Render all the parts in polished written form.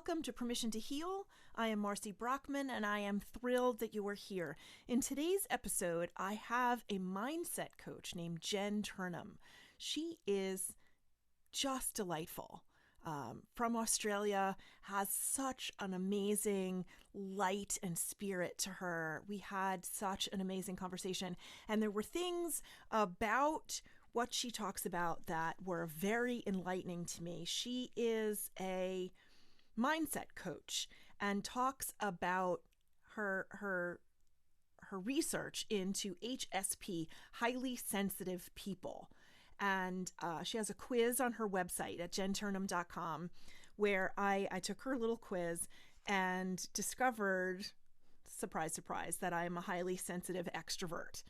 welcome to Permission to Heal. I am Marcy Brockman, and I am thrilled that you are here. In today's episode, I have a mindset coach named Jenn Turnham. She is just delightful. From Australia, has such an amazing light and spirit to her. We had such an amazing conversation, and there were things about what she talks about that were very enlightening to me. She is a mindset coach and talks about her research into HSP, highly sensitive people. And she has a quiz on her website at jennturnham.com where I took her little quiz and discovered, surprise, surprise, that I'm a highly sensitive extrovert.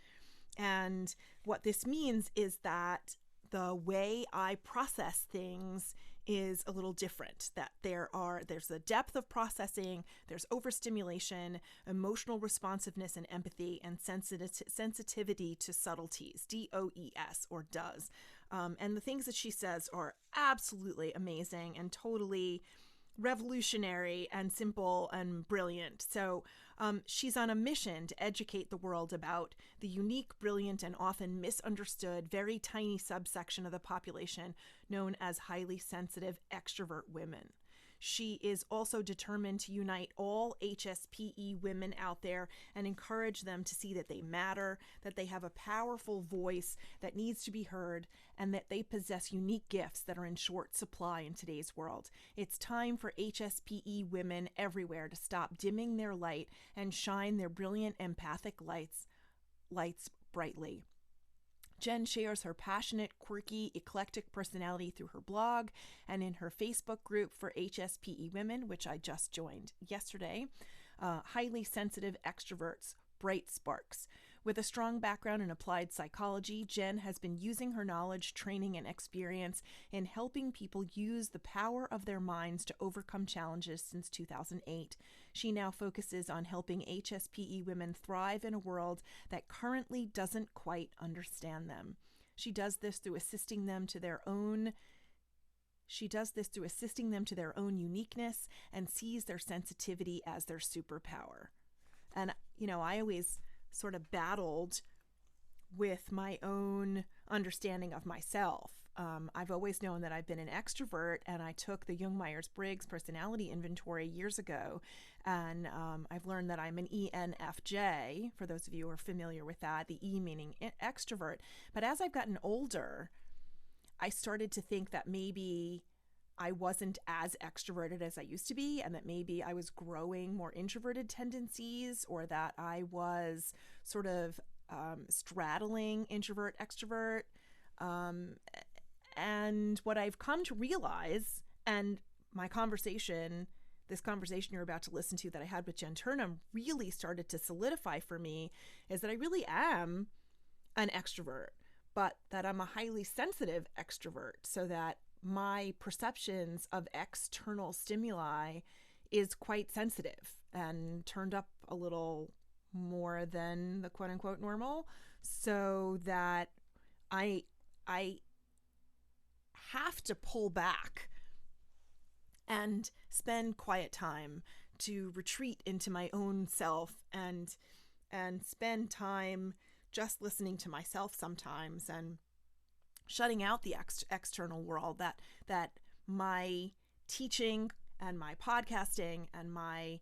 And what this means is that the way I process things is a little different, that there's a depth of processing, there's overstimulation, emotional responsiveness and empathy, and sensitivity to subtleties, DOES or does. And the things that she says are absolutely amazing and totally revolutionary and simple and brilliant. So she's on a mission to educate the world about the unique, brilliant, and often misunderstood, very tiny subsection of the population known as highly sensitive extrovert women. She is also determined to unite all HSP-E women out there and encourage them to see that they matter, that they have a powerful voice that needs to be heard, and that they possess unique gifts that are in short supply in today's world. It's time for HSP-E women everywhere to stop dimming their light and shine their brilliant empathic lights brightly. Jenn shares her passionate, quirky, eclectic personality through her blog and in her Facebook group for HSP-E Women, which I just joined yesterday. Highly Sensitive Extroverts, Bright Sparks. With a strong background in applied psychology, Jenn has been using her knowledge, training, and experience in helping people use the power of their minds to overcome challenges since 2008. She now focuses on helping HSP-E women thrive in a world that currently doesn't quite understand them. She does this through assisting them to their own uniqueness and sees their sensitivity as their superpower. And, I always sort of battled with my own understanding of myself. I've always known that I've been an extrovert, and I took the Myers-Briggs personality inventory years ago, and I've learned that I'm an ENFJ, for those of you who are familiar with that, the E meaning extrovert. But as I've gotten older, I started to think that maybe I wasn't as extroverted as I used to be, and that maybe I was growing more introverted tendencies, or that I was sort of straddling introvert, extrovert. And what I've come to realize, and this conversation you're about to listen to that I had with Jenn Turnham really started to solidify for me, is that I really am an extrovert, but that I'm a highly sensitive extrovert, so that my perceptions of external stimuli is quite sensitive and turned up a little more than the quote unquote normal, so that I have to pull back and spend quiet time to retreat into my own self and spend time just listening to myself sometimes and shutting out the external world that my teaching and my podcasting and my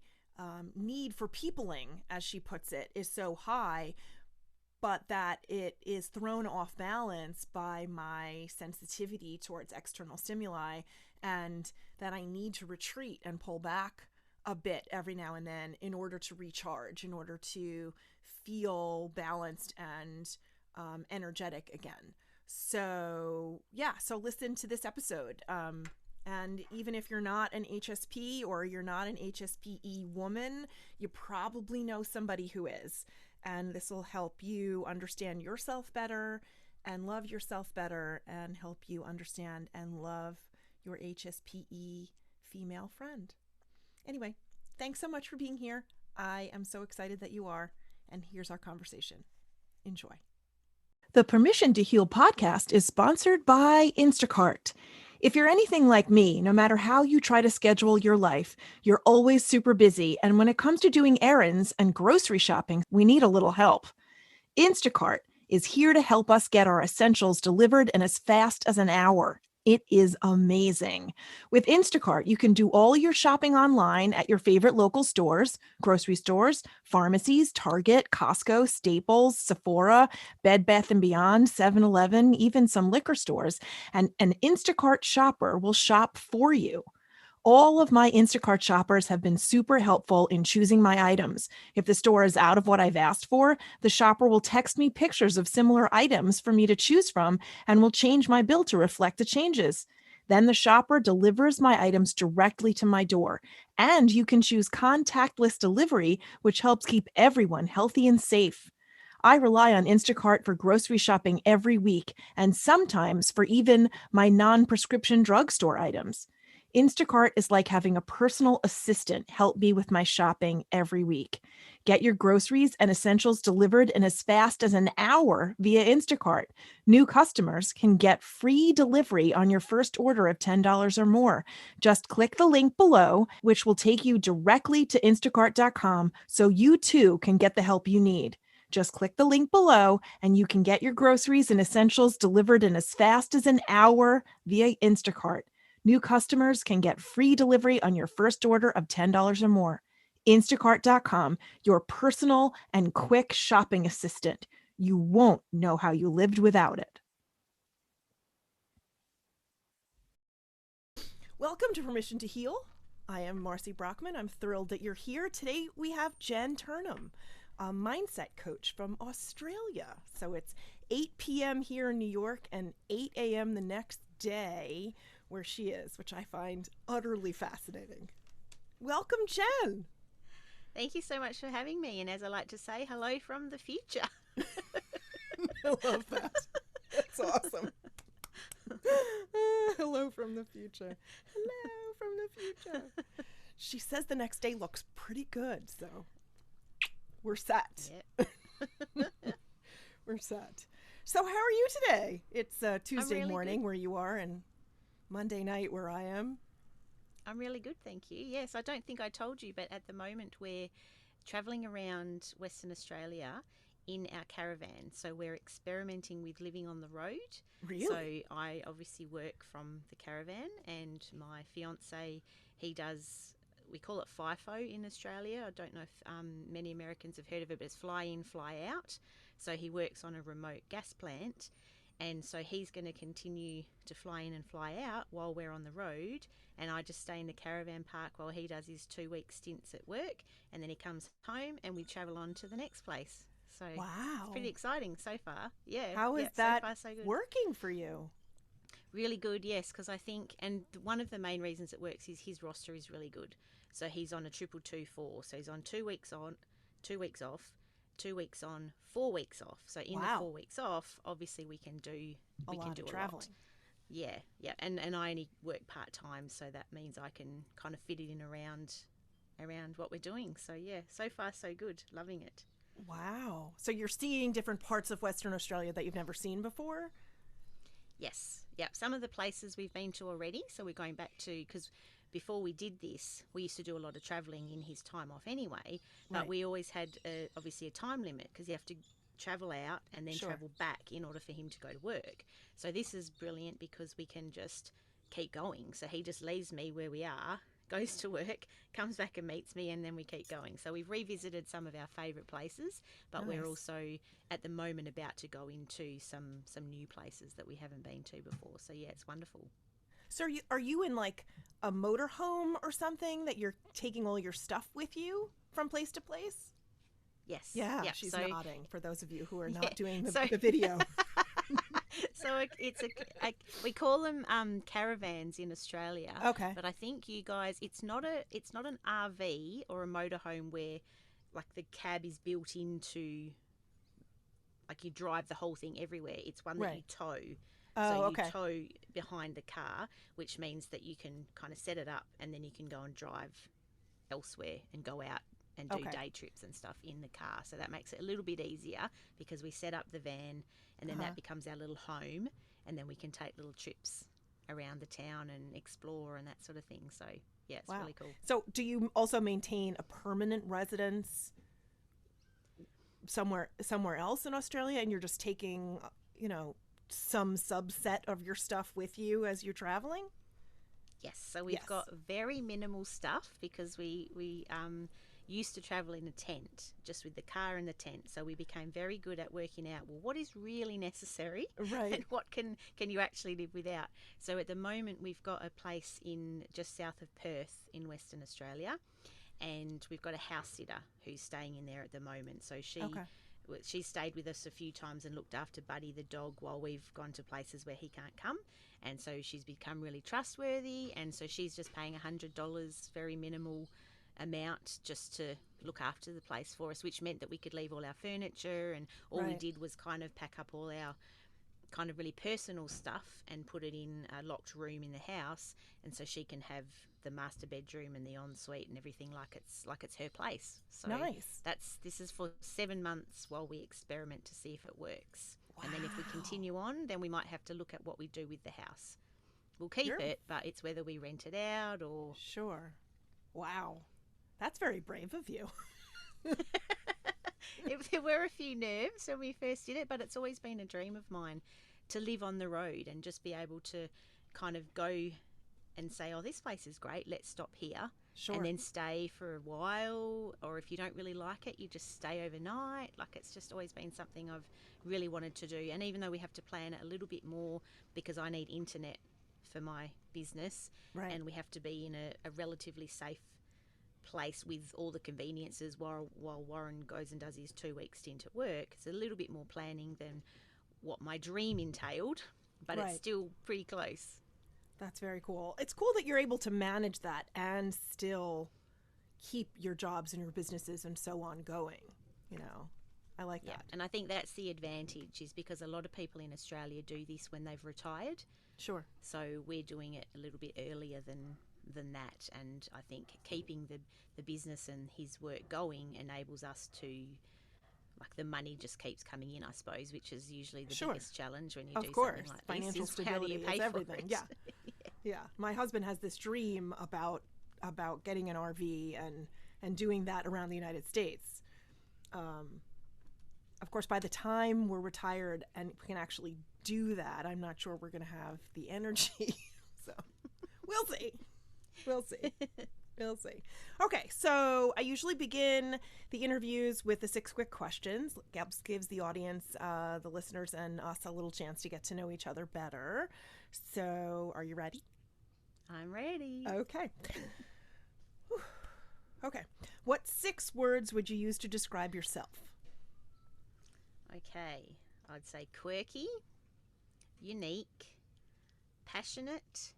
need for peopling, as she puts it, is so high, but that it is thrown off balance by my sensitivity towards external stimuli, and that I need to retreat and pull back a bit every now and then in order to recharge, in order to feel balanced and energetic again. So listen to this episode. And even if you're not an HSP or you're not an HSP-E woman, you probably know somebody who is. And this will help you understand yourself better and love yourself better, and help you understand and love your HSP-E female friend. Anyway, thanks so much for being here. I am so excited that you are. And here's our conversation. Enjoy. The Permission to Heal podcast is sponsored by Instacart. If you're anything like me, no matter how you try to schedule your life, you're always super busy. And when it comes to doing errands and grocery shopping, we need a little help. Instacart is here to help us get our essentials delivered in as fast as an hour. It is amazing. With Instacart, you can do all your shopping online at your favorite local stores, grocery stores, pharmacies, Target, Costco, Staples, Sephora, Bed Bath & Beyond, 7-Eleven, even some liquor stores. And an Instacart shopper will shop for you. All of my Instacart shoppers have been super helpful in choosing my items. If the store is out of what I've asked for, the shopper will text me pictures of similar items for me to choose from and will change my bill to reflect the changes. Then the shopper delivers my items directly to my door. And you can choose contactless delivery, which helps keep everyone healthy and safe. I rely on Instacart for grocery shopping every week, and sometimes for even my non prescription drugstore items. Instacart is like having a personal assistant help me with my shopping every week. Get your groceries and essentials delivered in as fast as an hour via Instacart. New customers can get free delivery on your first order of $10 or more. Just click the link below, which will take you directly to instacart.com so you too can get the help you need. Just click the link below and you can get your groceries and essentials delivered in as fast as an hour via Instacart. New customers can get free delivery on your first order of $10 or more. Instacart.com, your personal and quick shopping assistant. You won't know how you lived without it. Welcome to Permission to Heal. I am Marcy Brockman. I'm thrilled that you're here. Today we have Jenn Turnham, a mindset coach from Australia. So it's 8 p.m. here in New York and 8 a.m. the next day where she is, which I find utterly fascinating. Welcome, Jenn. Thank you so much for having me. And as I like to say, hello from the future. I love that. That's awesome. Hello from the future. Hello from the future. She says the next day looks pretty good, so we're set. Yep. We're set. So how are you today? It's Tuesday really morning good. where you are and Monday night where I am. I'm really good, thank you. Yes, I don't think I told you, but at the moment we're travelling around Western Australia in our caravan. So we're experimenting with living on the road. Really? So I obviously work from the caravan, and my fiance, he does, we call it FIFO in Australia. I don't know if many Americans have heard of it, but it's fly in, fly out. So he works on a remote gas plant. And so he's going to continue to fly in and fly out while we're on the road. And I just stay in the caravan park while he does his 2-week stints at work. And then he comes home and we travel on to the next place. So Wow. It's pretty exciting so far. Yeah. How is yeah, that so far, so good. working for you? Really good, yes, because I think, and one of the main reasons it works is his roster is really good. So he's on a 2-2-2-4. So he's on 2 weeks on, 2 weeks off, 2 weeks on, 4 weeks off. So in the 4 weeks off, obviously we can do a lot. Yeah, and I only work part time, so that means I can kind of fit it in around what we're doing. So yeah, so far so good, loving it. Wow. So you're seeing different parts of Western Australia that you've never seen before? Yes, yeah. Some of the places we've been to already. So we're going back to, because before we did this, we used to do a lot of travelling in his time off anyway. But Right. we always had obviously a time limit, because you have to travel out and then Sure. travel back in order for him to go to work. So this is brilliant because we can just keep going. So he just leaves me where we are, goes to work, comes back and meets me, and then we keep going. So we've revisited some of our favourite places, but Nice. we're also at the moment about to go into some new places that we haven't been to before. So yeah, it's wonderful. So are you in like a motorhome or something that you're taking all your stuff with you from place to place? Yes. Yeah, Yep. she's So, nodding for those of you who are not yeah, doing the, so- the video. So it's we call them caravans in Australia. Okay. But I think you guys, it's not an RV or a motorhome where like the cab is built into, like you drive the whole thing everywhere. It's one that you tow. Oh, So okay. you tow behind the car, which means that you can kind of set it up and then you can go and drive elsewhere and go out and do day trips and stuff in the car. So that makes it a little bit easier, because we set up the van and then that becomes our little home, and then we can take little trips around the town and explore and that sort of thing. So yeah, it's Wow. really cool. So do you also maintain a permanent residence somewhere else in Australia, and you're just taking, some subset of your stuff with you as you're traveling? Yes, so we've Yes. got very minimal stuff because we used to travel in a tent, just with the car and the tent. So we became very good at working out, well, what is really necessary Right. and what can you actually live without. So at the moment, we've got a place in just south of Perth in Western Australia, and we've got a house sitter who's staying in there at the moment. So Okay. she stayed with us a few times and looked after Buddy the dog while we've gone to places where he can't come. And so she's become really trustworthy, and so she's just paying $100, very minimal amount, just to look after the place for us, which meant that we could leave all our furniture, and all we Right. did was kind of pack up all our kind of really personal stuff and put it in a locked room in the house, and so she can have the master bedroom and the ensuite and everything like it's her place. So Nice. this is for 7 months while we experiment to see if it works. And then if we Wow. continue on, then we might have to look at what we do with the house. We'll keep You're- it, but it's whether we rent it out or Sure. Wow. That's very brave of you. there were a few nerves when we first did it, but it's always been a dream of mine to live on the road and just be able to kind of go and say, oh, this place is great, let's stop here. Sure. And then stay for a while, or if you don't really like it, you just stay overnight. Like, it's just always been something I've really wanted to do. And even though we have to plan it a little bit more because I need internet for my business, Right. and we have to be in a relatively safe place with all the conveniences while Warren goes and does his 2 week stint at work, it's a little bit more planning than what my dream entailed, but Right. it's still pretty close. That's very cool. It's cool that you're able to manage that and still keep your jobs and your businesses and so on going. I like Yeah, that. and I think that's the advantage, is because a lot of people in Australia do this when they've retired. Sure. So we're doing it a little bit earlier than that, and I think keeping the business and his work going enables us to, like, the money just keeps coming in, I suppose, which is usually the Sure. biggest challenge when you Of do course. something like Financial this, is how do you stability pay is for everything. it? Yeah. Yeah. My husband has this dream about getting an RV and doing that around the United States. Of course, by the time we're retired and we can actually do that, I'm not sure we're going to have the energy. So we'll see. We'll see. We'll see. Okay, so I usually begin the interviews with the 6 quick questions. Gives the audience, the listeners, and us a little chance to get to know each other better. So, are you ready? I'm ready. Okay. Whew. Okay. What 6 words would you use to describe yourself? Okay, I'd say quirky, unique, passionate,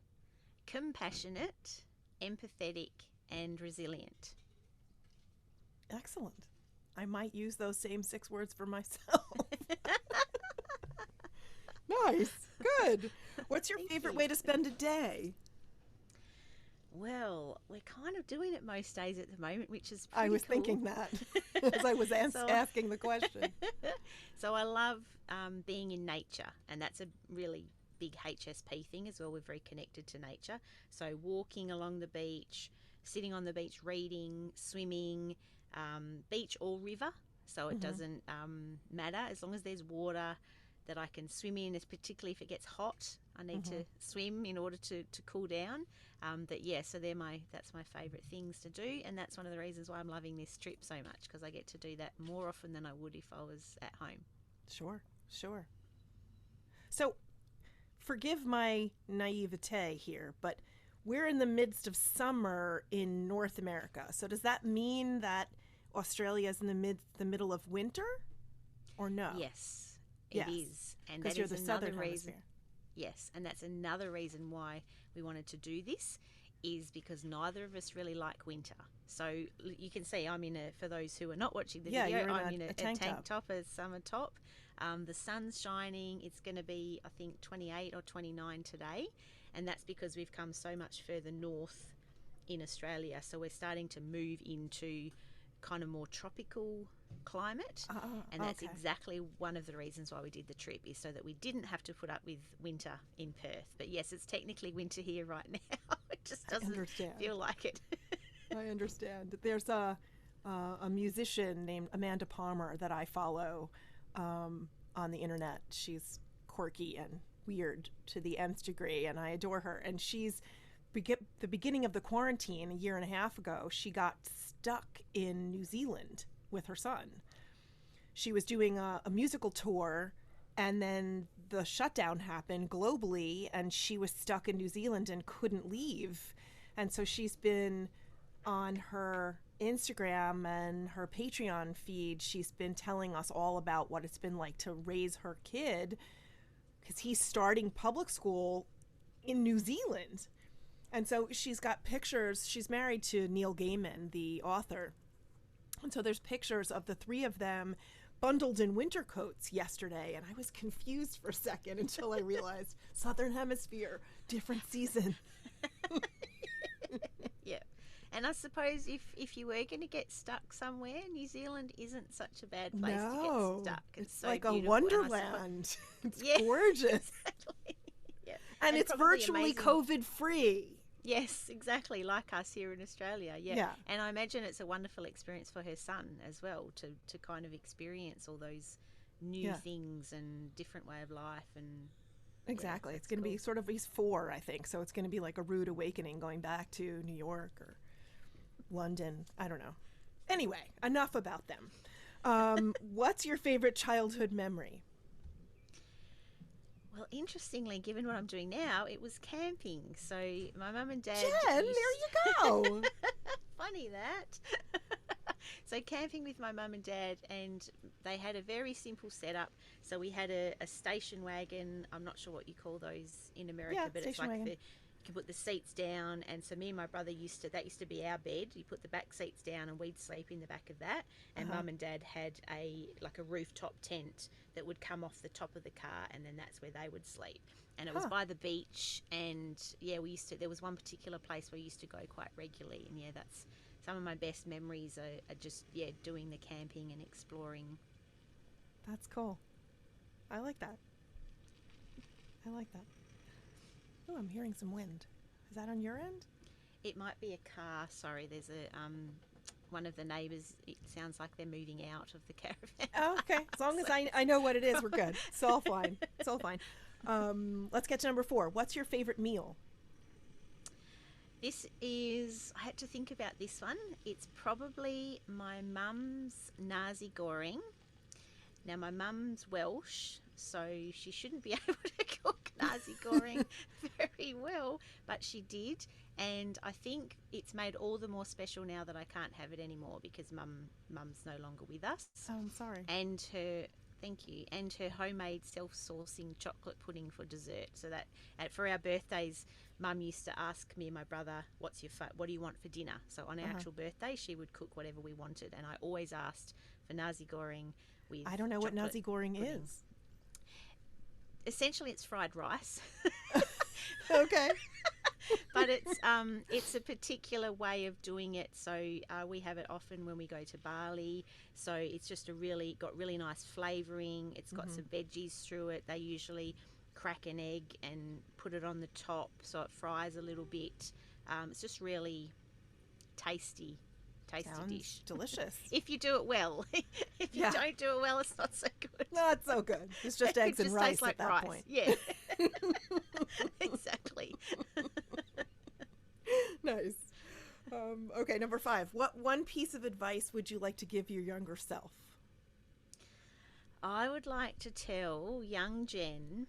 compassionate, empathetic, and resilient. Excellent. I might use those same 6 words for myself. Nice. Good. What's your Thank favorite you. way to spend a day? Well, we're kind of doing it most days at the moment, which is pretty I was cool. thinking that as I was So- asking the question. So I love being in nature, and that's a really big HSP thing as well. We're very connected to nature. So walking along the beach, sitting on the beach, reading, swimming, beach or river. So it doesn't matter, as long as there's water that I can swim in, particularly if it gets hot. I need to swim in order to cool down. But yeah, so that's my favourite things to do, and that's one of the reasons why I'm loving this trip so much, because I get to do that more often than I would if I was at home. Sure, sure. So, forgive my naivete here, but we're in the midst of summer in North America. So does that mean that Australia is in the middle of winter, or no? Yes, Yes, it is, and because that you're is the another southern reason. hemisphere. Yes, and that's another reason why we wanted to do this, is because neither of us really like winter. So you can see I'm for those who are not watching the Yeah, video, you're in I'm in a a tank tank top. top, a summer top. The sun's shining. It's going to be, I think, 28 or 29 today, and that's because we've come so much further north in Australia. So we're starting to move into kind of more tropical climate, and that's okay. exactly one of the reasons why we did the trip, is so that we didn't have to put up with winter in Perth. But yes, it's technically winter here right now. It just I doesn't understand. feel like it. I understand. There's a musician named Amanda Palmer that I follow on the internet. She's quirky and weird to the nth degree, and I adore her. And she's the beginning of the quarantine a year and a half ago. She got stuck in New Zealand with her son. She was doing a musical tour, and then the shutdown happened globally, and she was stuck in New Zealand and couldn't leave. And so she's been on her Instagram and her Patreon feed, she's been telling us all about what it's been like to raise her kid, because he's starting public school in New Zealand. And so she's got pictures. She's married to Neil Gaiman, the author. And so there's pictures of the three of them bundled in winter coats yesterday. And I was confused for a second until I realized Southern Hemisphere, different season. Yeah. And I suppose if you were going to get stuck somewhere, New Zealand isn't such a bad place to get stuck. It's so like a beautiful. wonderland. It's Yeah, gorgeous. exactly. Yeah. And it's probably virtually amazing. COVID free. Yes, exactly, like us here in Australia. Yeah. Yeah. And I imagine it's a wonderful experience for her son as well, to kind of experience all those new things and different way of life. And Exactly. yeah, It's going to be sort of, he's 4, I think. So it's going to be like a rude awakening going back to New York or London. I don't know. Anyway, enough about them. What's your favorite childhood memory? Well, interestingly, given what I'm doing now, it was camping. So my mum and dad. Jen, there you go. Funny that. So camping with my mum and dad, and they had a very simple setup. So we had a station wagon. I'm not sure what you call those in America, but it's like wagon. you can put the seats down. And so me and my brother that used to be our bed. You put the back seats down and we'd sleep in the back of that. And mum and dad had a rooftop tent that would come off the top of the car, and then that's where they would sleep. And it was by the beach, and yeah, there was one particular place where we used to go quite regularly, and yeah, that's some of my best memories are just doing the camping and exploring. That's cool. I like that. Oh, I'm hearing some wind. Is that on your end? It might be a car. Sorry, there's one of the neighbours. It sounds like they're moving out of the caravan. Oh, okay. As long as I know what it is, we're good. It's all fine. Let's get to number 4. What's your favorite meal? I had to think about this one. It's probably my mum's nasi goreng. Now, my mum's Welsh, so she shouldn't be able to cook nasi goreng very well, but she did. And I think it's made all the more special now that I can't have it anymore because mum's no longer with us. Oh, I'm sorry. And her homemade self-sourcing chocolate pudding for dessert. So that for our birthdays, mum used to ask me and my brother, what do you want for dinner? So on our actual birthday, she would cook whatever we wanted, and I always asked for nasi goreng with I don't know what nasi goreng pudding. is. Essentially, it's fried rice. Okay. But it's a particular way of doing it. So we have it often when we go to Bali. So it's just got really nice flavouring. It's got some veggies through it. They usually crack an egg and put it on the top so it fries a little bit. It's just really tasty Sounds dish. Delicious. If you do it well. If you don't do it well, it's not so good. Not so good. It's just eggs and rice like at that rice. point. Yeah. Exactly. Nice. Okay, number 5. What one piece of advice would you like to give your younger self? I would like to tell young Jen,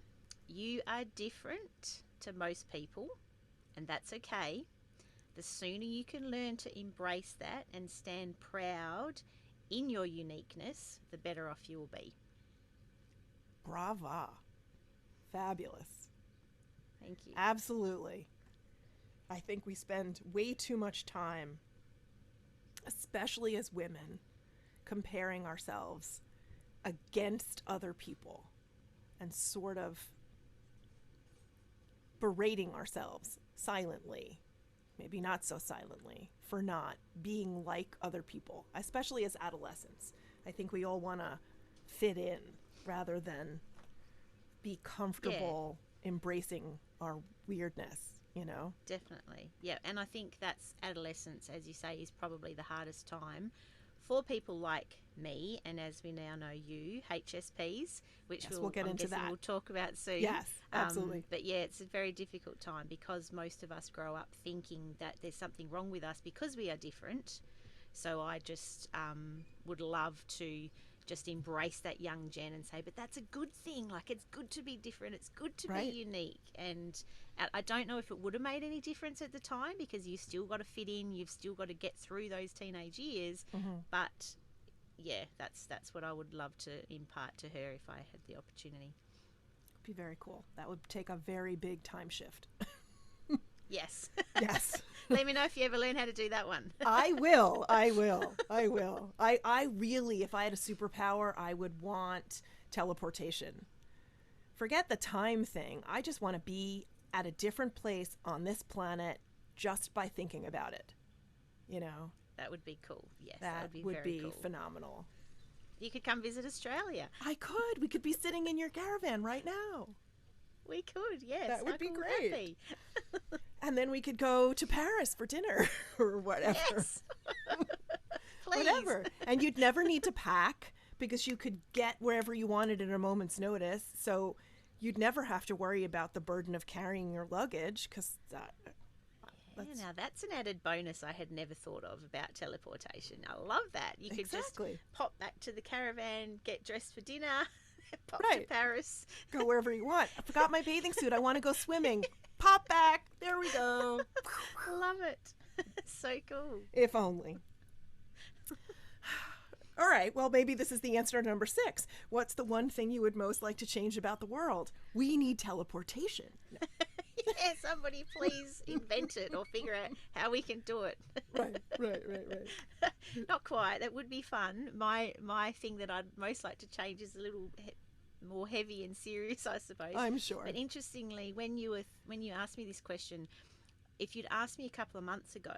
you are different to most people, and that's okay. The sooner you can learn to embrace that and stand proud in your uniqueness, the better off you will be. Brava. Fabulous. Thank you. Absolutely. I think we spend way too much time, especially as women, comparing ourselves against other people and sort of berating ourselves silently maybe not so silently, for not being like other people, especially as adolescents. I think we all want to fit in rather than be comfortable embracing our weirdness, you know? Definitely. Yeah. And I think that's adolescence, as you say, is probably the hardest time for people like me, and as we now know you, HSPs, which Yes, we'll get into that. we'll talk about soon. Yes, absolutely. But yeah, it's a very difficult time because most of us grow up thinking that there's something wrong with us because we are different. So I just would love to just embrace that young Jen and say, but that's a good thing. Like, it's good to be different. It's good to be unique. And I don't know if it would have made any difference at the time because you've still got to fit in. You've still got to get through those teenage years. But yeah, that's what I would love to impart to her if I had the opportunity. Be very cool. That would take a very big time shift. Yes. Yes. Let me know if you ever learn how to do that one. I will. I really, if I had a superpower, I would want teleportation. Forget the time thing. I just want to be at a different place on this planet just by thinking about it. You know? That would be cool. Yes, that would would be be cool. Phenomenal. You could come visit Australia. I could. We could be sitting in your caravan right now. We could, yes. That would be cool great. Would that be? And then we could go to Paris for dinner or whatever. Yes. Please. Whatever. And you'd never need to pack because you could get wherever you wanted at a moment's notice. So you'd never have to worry about the burden of carrying your luggage because now that's an added bonus I had never thought of about teleportation. I love that. You could just pop back to the caravan, get dressed for dinner, pop to Paris. Go wherever you want. I forgot my bathing suit. I want to go swimming. Pop back. There we go. Love it. So cool. If only. All right. Well, maybe this is the answer to number 6. What's the one thing you would most like to change about the world? We need teleportation. Yeah, somebody please invent it or figure out how we can do it. Right. Not quite. That would be fun. My thing that I'd most like to change is a little more heavy and serious, I suppose. I'm sure. But interestingly, when you asked me this question, if you'd asked me a couple of months ago,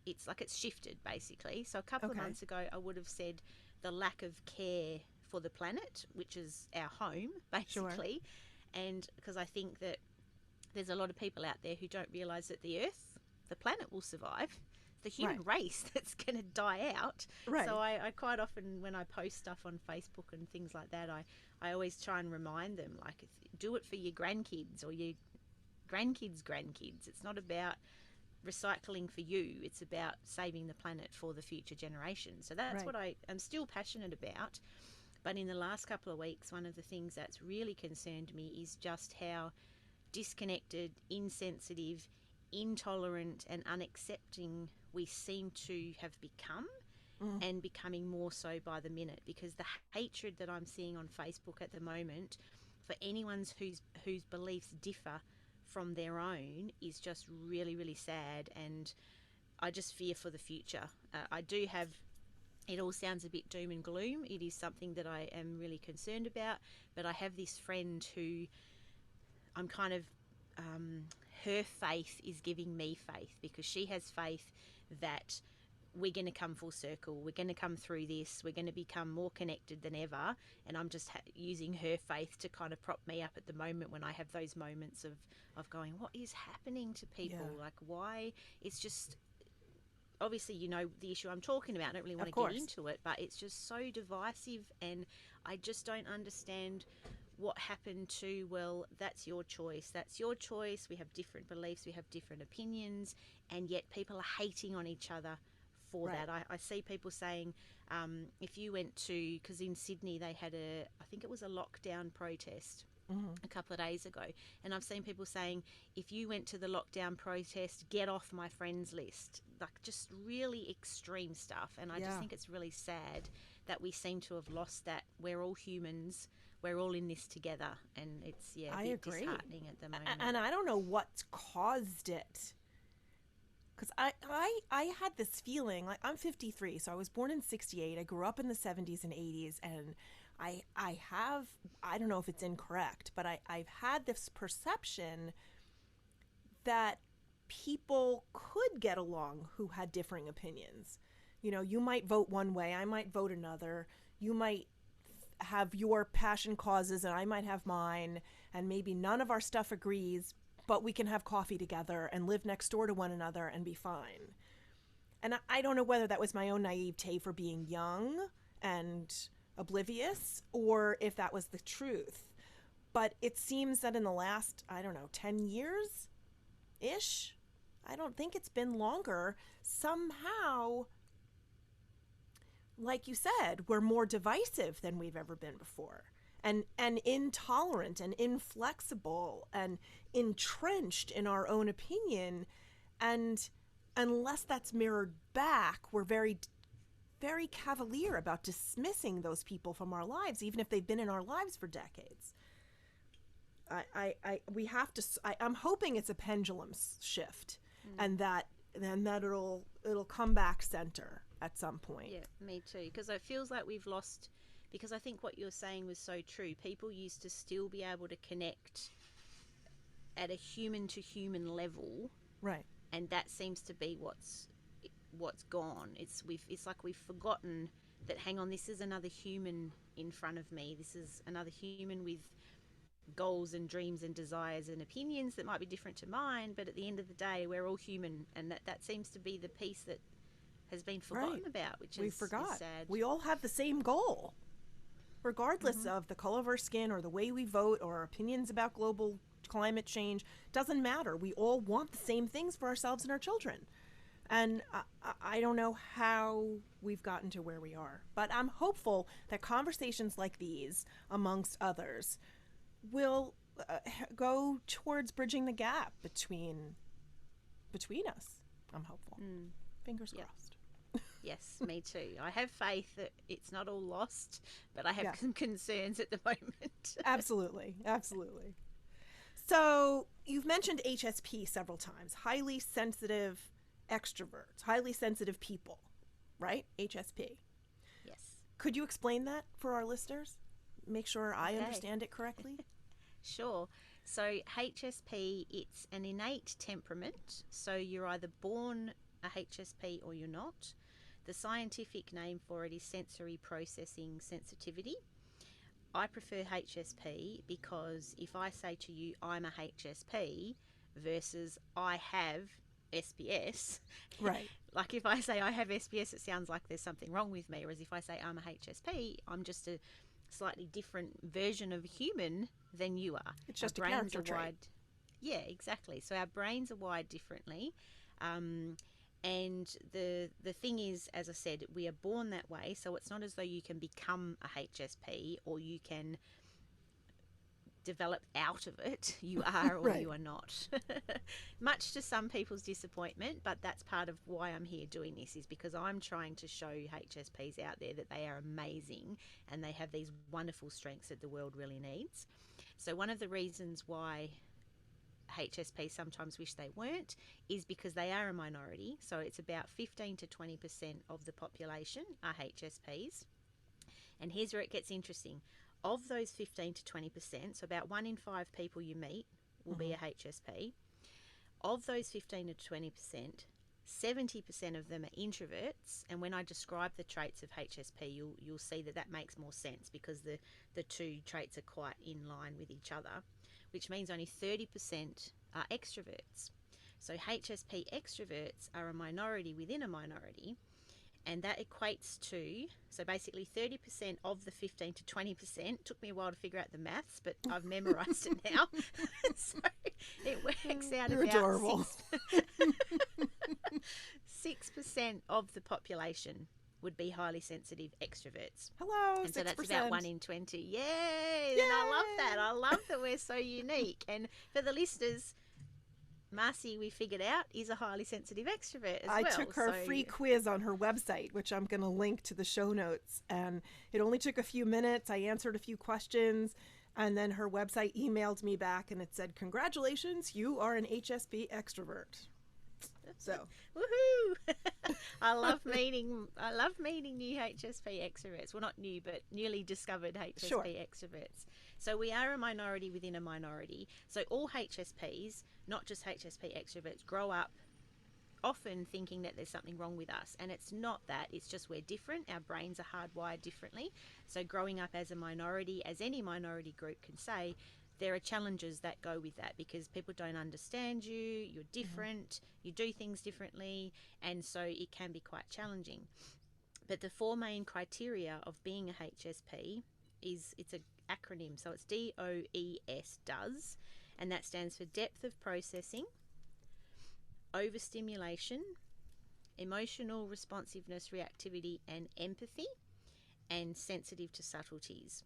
it's like it's shifted basically. So a couple of months ago, I would have said the lack of care for the planet, which is our home, basically. Sure. And because I think that there's a lot of people out there who don't realise that the Earth, the planet, will survive. The human race that's going to die out. Right. So I quite often, when I post stuff on Facebook and things like that, I always try and remind them, like, do it for your grandkids or your grandkids' grandkids. It's not about recycling for you. It's about saving the planet for the future generations. So that's what I am still passionate about. But in the last couple of weeks, one of the things that's really concerned me is just how disconnected, insensitive, intolerant and unaccepting we seem to have become, and becoming more so by the minute, because the hatred that I'm seeing on Facebook at the moment for anyone whose beliefs differ from their own is just really, really sad, and I just fear for the future. I do have, it all sounds a bit doom and gloom. It is something that I am really concerned about, but I have this friend who I'm kind of, her faith is giving me faith, because she has faith that we're going to come full circle, we're going to come through this, we're going to become more connected than ever, and I'm just using her faith to kind of prop me up at the moment when I have those moments of going, what is happening to people? Like, why? It's just, obviously, you know the issue I'm talking about. I don't really want to get into it, but it's just so divisive, and I just don't understand what happened to, well, that's your choice. That's your choice. We have different beliefs. We have different opinions. And yet people are hating on each other for that. I see people saying, if you went to, because in Sydney they had I think it was a lockdown protest a couple of days ago. And I've seen people saying, if you went to the lockdown protest, get off my friends list. Like, just really extreme stuff. And I just think it's really sad that we seem to have lost that. We're all humans. We're all in this together, and it's a bit disheartening at the moment. And I don't know what's caused it, because I had this feeling, like, I'm 53, so I was born in 68. I grew up in the 70s and 80s, and I don't know if it's incorrect, but I've had this perception that people could get along who had differing opinions. You know, you might vote one way, I might vote another. You might have your passion causes and I might have mine, and maybe none of our stuff agrees, but we can have coffee together and live next door to one another and be fine. And I don't know whether that was my own naivete for being young and oblivious, or if that was the truth. But it seems that in the last, 10 years-ish, I don't think it's been longer, somehow, like you said, we're more divisive than we've ever been before. And intolerant and inflexible and entrenched in our own opinion. And unless that's mirrored back, we're very, very cavalier about dismissing those people from our lives, even if they've been in our lives for decades. I'm hoping it's a pendulum shift, and that it'll come back center at some point. Yeah, me too. Because it feels like we've lost. Because I think what you're saying was so true. People used to still be able to connect at a human to human level, right? And that seems to be what's gone. It's like we've forgotten that. Hang on, this is another human in front of me. This is another human with goals and dreams and desires and opinions that might be different to mine. But at the end of the day, we're all human, and that seems to be the piece that has been forgotten about, which is sad. We all have the same goal, regardless of the color of our skin or the way we vote or our opinions about global climate change. Doesn't matter. We all want the same things for ourselves and our children. And I don't know how we've gotten to where we are, but I'm hopeful that conversations like these, amongst others, will go towards bridging the gap between us. I'm hopeful. Fingers crossed. Yes, me too. I have faith that it's not all lost, but I have some concerns at the moment. Absolutely. So you've mentioned HSP several times. Highly sensitive extroverts, highly sensitive people, right? HSP. Yes. Could you explain that for our listeners? Make sure I understand it correctly. Sure. So HSP, it's an innate temperament. So you're either born a HSP or you're not. The scientific name for it is sensory processing sensitivity. I prefer HSP because if I say to you, I'm a HSP versus I have SPS, right? Like if I say I have SPS, it sounds like there's something wrong with me. Whereas if I say I'm a HSP, I'm just a slightly different version of human than you are. It's just a character trait. Yeah, exactly. So our brains are wired differently. And the thing is, as I said, we are born that way. So it's not as though you can become a HSP or you can develop out of it. You are or you are not. Much to some people's disappointment, but that's part of why I'm here doing this, is because I'm trying to show HSPs out there that they are amazing and they have these wonderful strengths that the world really needs. So one of the reasons why HSPs sometimes wish they weren't is because they are a minority. So it's about 15 to 20% of the population are HSPs. And here's where it gets interesting. Of those 15 to 20%, so about 1 in 5 people you meet will be a HSP. Of those 15 to 20%, 70% of them are introverts. And when I describe the traits of HSP, you'll see that makes more sense because the two traits are quite in line with each other, which means only 30% are extroverts. So HSP extroverts are a minority within a minority, and that equates to, so basically 30% of the 15 to 20%, took me a while to figure out the maths, but I've memorized it now. So it works out You're about adorable. 6% of the population would be highly sensitive extroverts. Hello, and 6%. So that's about 1 in 20. Yay! And I love that. I love that we're so unique. And for the listeners, Marcy, we figured out, is a highly sensitive extrovert as well. I took her free quiz on her website, which I'm going to link to the show notes. And it only took a few minutes. I answered a few questions. And then her website emailed me back and it said, congratulations, you are an HSP extrovert. So, woohoo! I love meeting new HSP extroverts. Well, not new, but newly discovered HSP Sure. extroverts. So we are a minority within a minority. So all HSPs, not just HSP extroverts, grow up often thinking that there's something wrong with us, and it's not that. It's just we're different. Our brains are hardwired differently. So growing up as a minority, as any minority group can say, there are challenges that go with that, because people don't understand you, you're different, you do things differently, and so it can be quite challenging. But the four main criteria of being a HSP is, it's an acronym, so it's DOES, does, and that stands for depth of processing, overstimulation, emotional responsiveness, reactivity, and empathy, and sensitive to subtleties.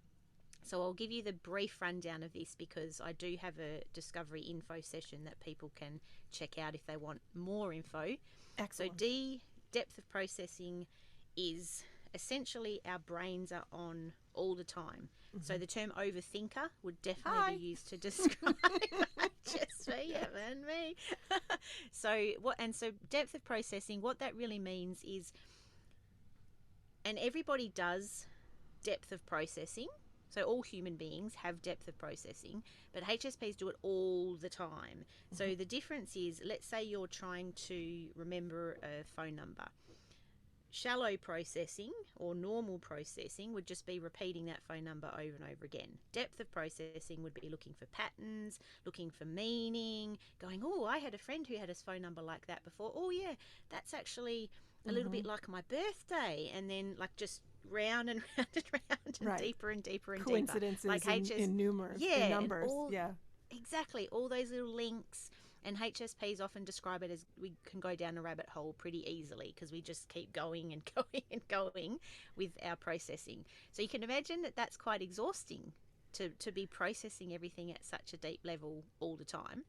So I'll give you the brief rundown of this, because I do have a discovery info session that people can check out if they want more info. excellent. So D, depth of processing, is essentially our brains are on all the time. So the term overthinker would definitely be used to describe just me, and me. So depth of processing, what that really means is, and everybody does depth of processing. So all human beings have depth of processing, but HSPs do it all the time. So the difference is, let's say you're trying to remember a phone number. Shallow processing or normal processing would just be repeating that phone number over and over again. Depth of processing would be looking for patterns, looking for meaning, going, oh, I had a friend who had a phone number like that before. Oh, yeah, that's actually a little bit like my birthday. And then like just round and round and round and deeper and deeper and coincidences deeper. Like in numbers. Yeah, in numbers. Exactly. All those little links. And HSPs often describe it as, we can go down a rabbit hole pretty easily, because we just keep going and going and going with our processing. So you can imagine that that's quite exhausting to be processing everything at such a deep level all the time.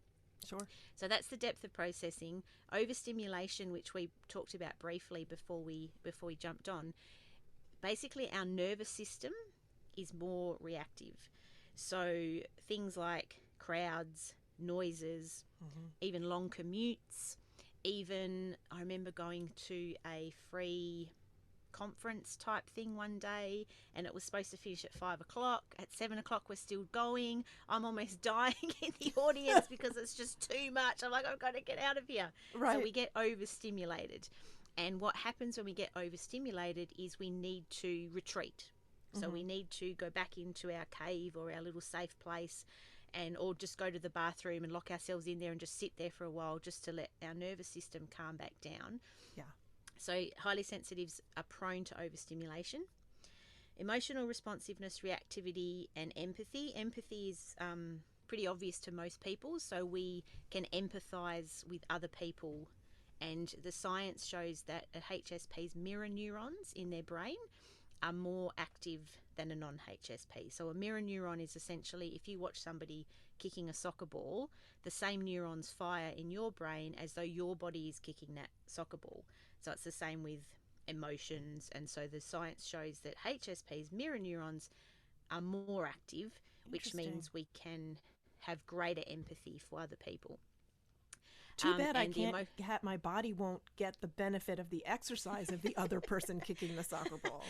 Sure. So that's the depth of processing. Overstimulation, which we talked about briefly before we jumped on. Basically, our nervous system is more reactive. So things like crowds, noises, even long commutes, even I remember going to a free conference type thing one day, and it was supposed to finish at 5 o'clock. At 7 o'clock we're still going. I'm almost dying in the audience because it's just too much. I'm like, I've got to get out of here. So we get overstimulated, and what happens when we get overstimulated is we need to retreat. So we need to go back into our cave or our little safe place, or just go to the bathroom and lock ourselves in there and just sit there for a while, just to let our nervous system calm back down. Yeah. So highly sensitives are prone to overstimulation. Emotional responsiveness, reactivity, and empathy. Empathy is pretty obvious to most people, so we can empathise with other people. And the science shows that HSP's mirror neurons in their brain are more active than a non-HSP. So a mirror neuron is essentially, if you watch somebody kicking a soccer ball, the same neurons fire in your brain as though your body is kicking that soccer ball. So it's the same with emotions. And so the science shows that HSP's mirror neurons are more active, which means we can have greater empathy for other people. Too bad I can't my body won't get the benefit of the exercise of the other person kicking the soccer ball.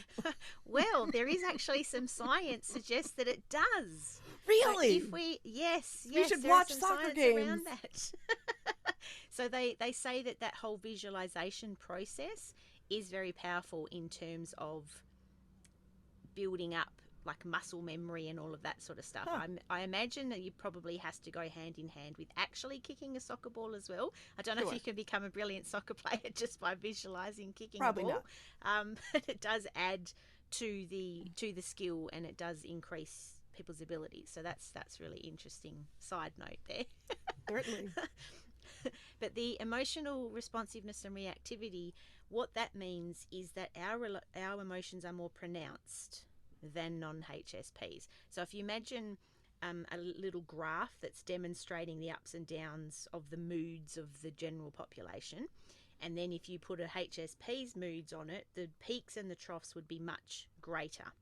Well, there is actually some science suggests that it does. Really? So we should watch soccer games around that. So they say that whole visualization process is very powerful in terms of building up like muscle memory and all of that sort of stuff. I imagine that it probably has to go hand in hand with actually kicking a soccer ball as well. I don't know if you can become a brilliant soccer player just by visualizing kicking a ball. But it does add to the skill, and it does increase people's abilities. So that's really interesting side note there. Certainly. But the emotional responsiveness and reactivity, what that means is that our emotions are more pronounced than non-HSPs. So if you imagine a little graph that's demonstrating the ups and downs of the moods of the general population, and then if you put a HSP's moods on it, the peaks and the troughs would be much greater.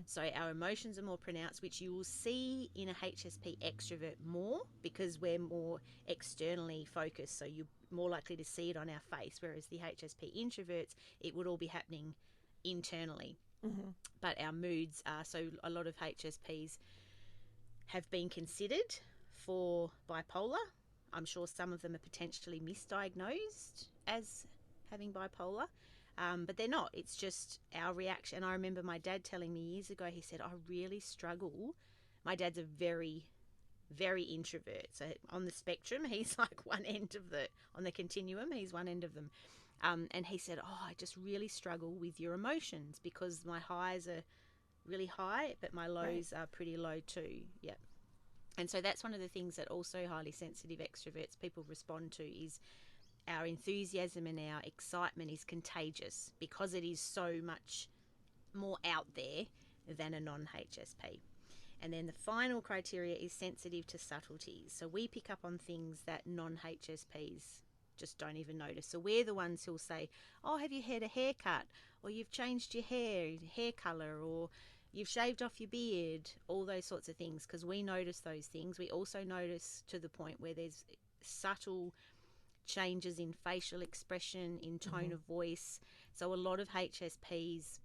So our emotions are more pronounced, which you will see in a HSP extrovert more, because we're more externally focused. So more likely to see it on our face, whereas the HSP introverts, it would all be happening internally. Mm-hmm. But our moods are, so a lot of HSPs have been considered for bipolar. I'm sure some of them are potentially misdiagnosed as having bipolar, but they're not. It's just our reaction. I remember my dad telling me years ago, he said, I really struggle. My dad's a very, very introvert. So on the spectrum, he's like on the continuum, he's one end of them. And he said, I just really struggle with your emotions because my highs are really high, but my lows are pretty low too. Yep. And so that's one of the things that also highly sensitive extroverts people respond to is our enthusiasm and our excitement is contagious because it is so much more out there than a non-HSP. And then the final criteria is sensitive to subtleties. So we pick up on things that non-HSPs just don't even notice. So we're the ones who'll say, have you had a haircut? Or you've changed your hair colour, or you've shaved off your beard, all those sorts of things, because we notice those things. We also notice to the point where there's subtle changes in facial expression, in tone of voice. So a lot of HSPs,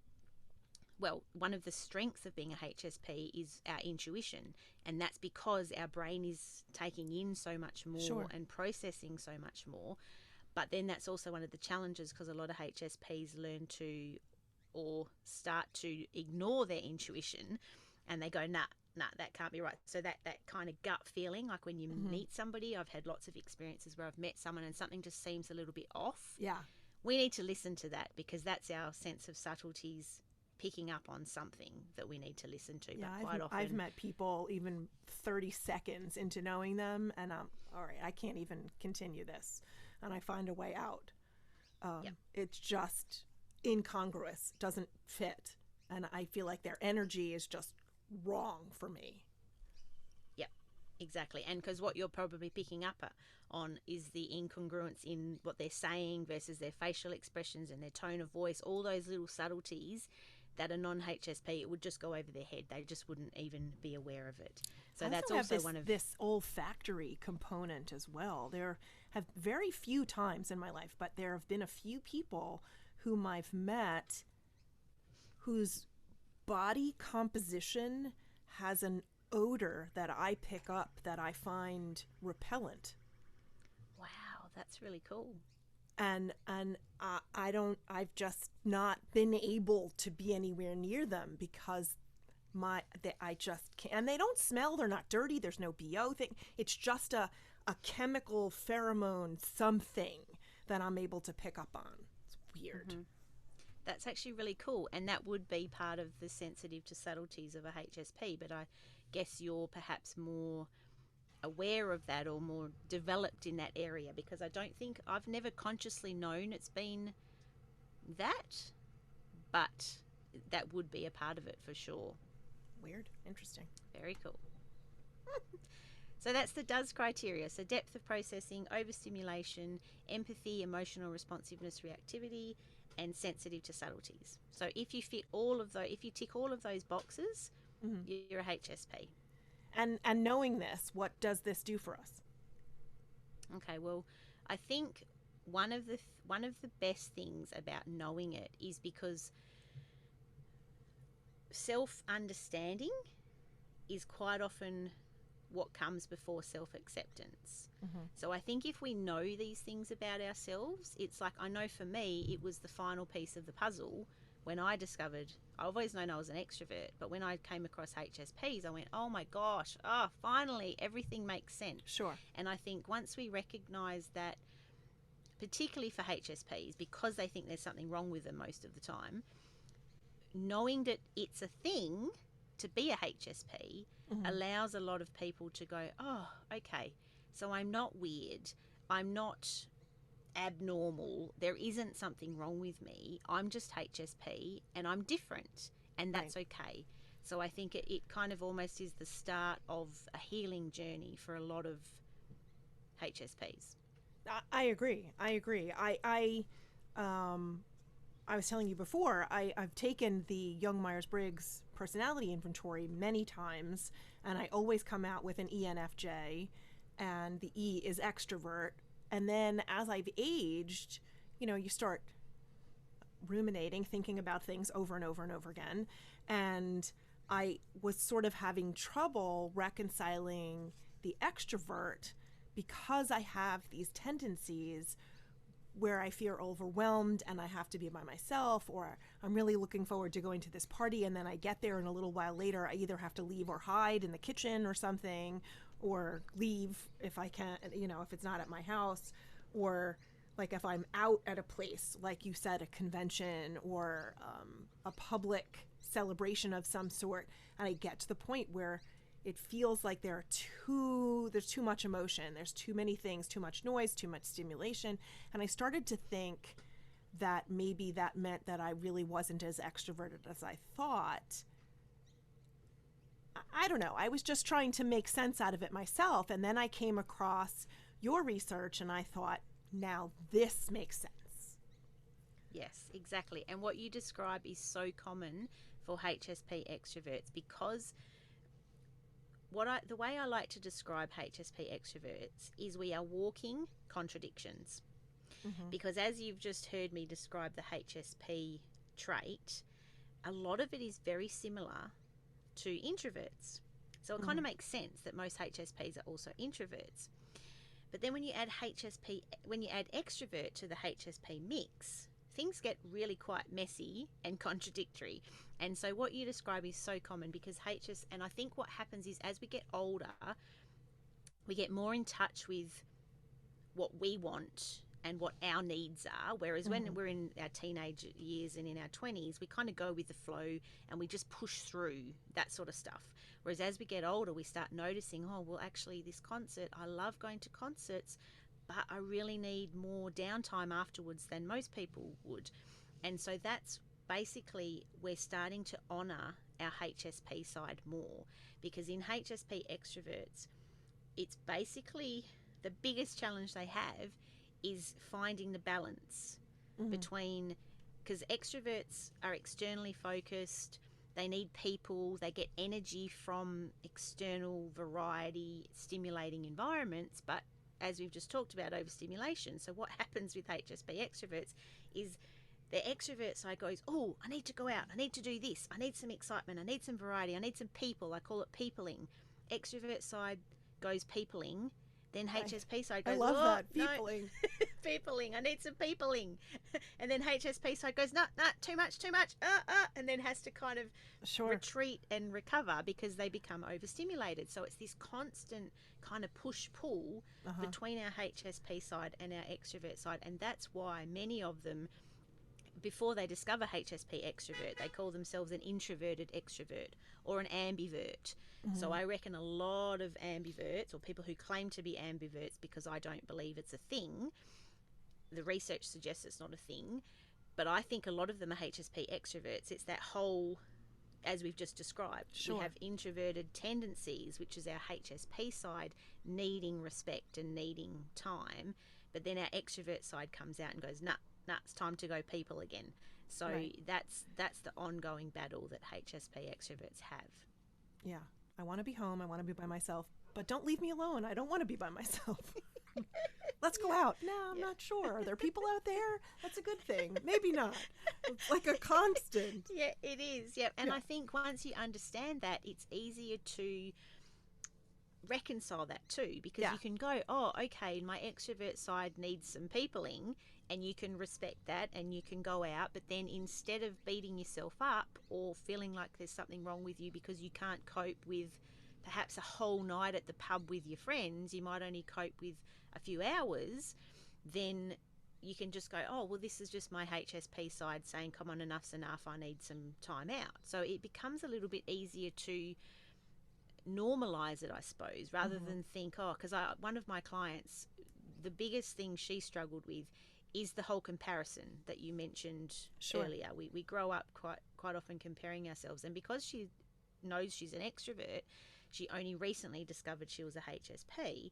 well, one of the strengths of being a HSP is our intuition, and that's because our brain is taking in so much more and processing so much more. But then that's also one of the challenges, because a lot of HSPs learn to or start to ignore their intuition, and they go, nah, that can't be right. So that kind of gut feeling, like when you meet somebody, I've had lots of experiences where I've met someone and something just seems a little bit off. Yeah. We need to listen to that, because that's our sense of subtleties picking up on something that we need to listen to. Yeah, but quite often I've met people even 30 seconds into knowing them, and I'm all right, I can't even continue this, and I find a way out. It's just incongruous, doesn't fit, and I feel like their energy is just wrong for me. Yep, exactly. And because what you're probably picking up on is the incongruence in what they're saying versus their facial expressions and their tone of voice, all those little subtleties that a non-HSP, it would just go over their head. They just wouldn't even be aware of it. So that's also one of this olfactory component as well. There have very few times in my life, but there have been a few people whom I've met whose body composition has an odor that I pick up that I find repellent. Wow, that's really cool. And I've just not been able to be anywhere near them because I just can't. And they don't smell, they're not dirty, there's no BO thing. It's just a chemical pheromone something that I'm able to pick up on. It's weird. That's actually really cool, and that would be part of the sensitive to subtleties of a HSP, but I guess you're perhaps more aware of that or more developed in that area, because I don't think I've never consciously known it's been that, but that would be a part of it for sure. Weird. Interesting. Very cool. So that's the DOES criteria. So depth of processing, overstimulation, empathy, emotional responsiveness, reactivity, and sensitive to subtleties. So if you fit all of those, if you tick all of those boxes, you're a HSP. And knowing this, what does this do for us? Okay, well, I think one of the best things about knowing it is because self-understanding is quite often what comes before self-acceptance. So I think if we know these things about ourselves, it's like, I know for me, it was the final piece of the puzzle when I discovered, I've always known I was an extrovert, but when I came across HSPs, I went, oh my gosh, finally everything makes sense. Sure. And I think once we recognize that, particularly for HSPs, because they think there's something wrong with them most of the time, knowing that it's a thing to be a HSP allows a lot of people to go, oh, okay, so I'm not weird, I'm not abnormal, there isn't something wrong with me, I'm just HSP and I'm different, and that's okay. So I think it kind of almost is the start of a healing journey for a lot of HSPs. I agree. I was telling you before, I've taken the Young Myers-Briggs personality inventory many times, and I always come out with an ENFJ, and the E is extrovert, And then as I've aged, you start ruminating, thinking about things over and over and over again. And I was sort of having trouble reconciling the extrovert because I have these tendencies where I feel overwhelmed and I have to be by myself, or I'm really looking forward to going to this party and then I get there and a little while later I either have to leave or hide in the kitchen or something, or leave if I can't, if it's not at my house, or like if I'm out at a place, like you said, a convention or a public celebration of some sort, and I get to the point where it feels like there's too much emotion, there's too many things, too much noise, too much stimulation. And I started to think that maybe that meant that I really wasn't as extroverted as I thought. I don't know. I was just trying to make sense out of it myself. And then I came across your research and I thought, now this makes sense. Yes, exactly. And what you describe is so common for HSP extroverts, because the way I like to describe HSP extroverts is we are walking contradictions. Mm-hmm. Because as you've just heard me describe the HSP trait, a lot of it is very similar to introverts. So it kind of makes sense that most HSPs are also introverts. But then when you add extrovert to the HSP mix, things get really quite messy and contradictory. And so what you describe is so common because and I think what happens is as we get older, we get more in touch with what we want and what our needs are. Whereas when we're in our teenage years and in our 20s, we kind of go with the flow and we just push through that sort of stuff. Whereas as we get older, we start noticing, oh, well, actually this concert, I love going to concerts, but I really need more downtime afterwards than most people would. And so that's basically, we're starting to honour our HSP side more, because in HSP extroverts, it's basically the biggest challenge they have is finding the balance between, because extroverts are externally focused, they need people, they get energy from external variety, stimulating environments, but as we've just talked about, overstimulation. So what happens with HSP extroverts is the extrovert side goes, oh, I need to go out, I need to do this, I need some excitement, I need some variety, I need some people, I call it peopling. Extrovert side goes peopling, then HSP side goes, I love that, peopling. No. Peopling, I need some peopling. And then HSP side goes, nah, too much, and then has to kind of retreat and recover because they become overstimulated. So it's this constant kind of push-pull between our HSP side and our extrovert side. And that's why many of them, before they discover HSP extrovert, they call themselves an introverted extrovert or an ambivert. So I reckon a lot of ambiverts, or people who claim to be ambiverts, because I don't believe it's a thing, the research suggests it's not a thing, but I think a lot of them are HSP extroverts. It's that whole, as we've just described, we have introverted tendencies, which is our HSP side needing respect and needing time, but then our extrovert side comes out and goes, nah, it's time to go people again. So that's the ongoing battle that HSP extroverts have. Yeah. I want to be home. I want to be by myself, but don't leave me alone. I don't want to be by myself. Let's go out. No, I'm not sure. Are there people out there? That's a good thing. Maybe not. It's like a constant. Yeah, it is. Yeah. And I think once you understand that, it's easier to reconcile that too, because you can go, oh, okay, my extrovert side needs some peopling, and you can respect that and you can go out, but then instead of beating yourself up or feeling like there's something wrong with you because you can't cope with perhaps a whole night at the pub with your friends, you might only cope with a few hours, then you can just go, oh, well, this is just my HSP side saying, come on, enough's enough, I need some time out. So it becomes a little bit easier to normalize it, I suppose, rather than think, oh, because one of my clients, the biggest thing she struggled with is the whole comparison that you mentioned earlier. We grow up quite often comparing ourselves, and because she knows she's an extrovert, she only recently discovered she was a HSP.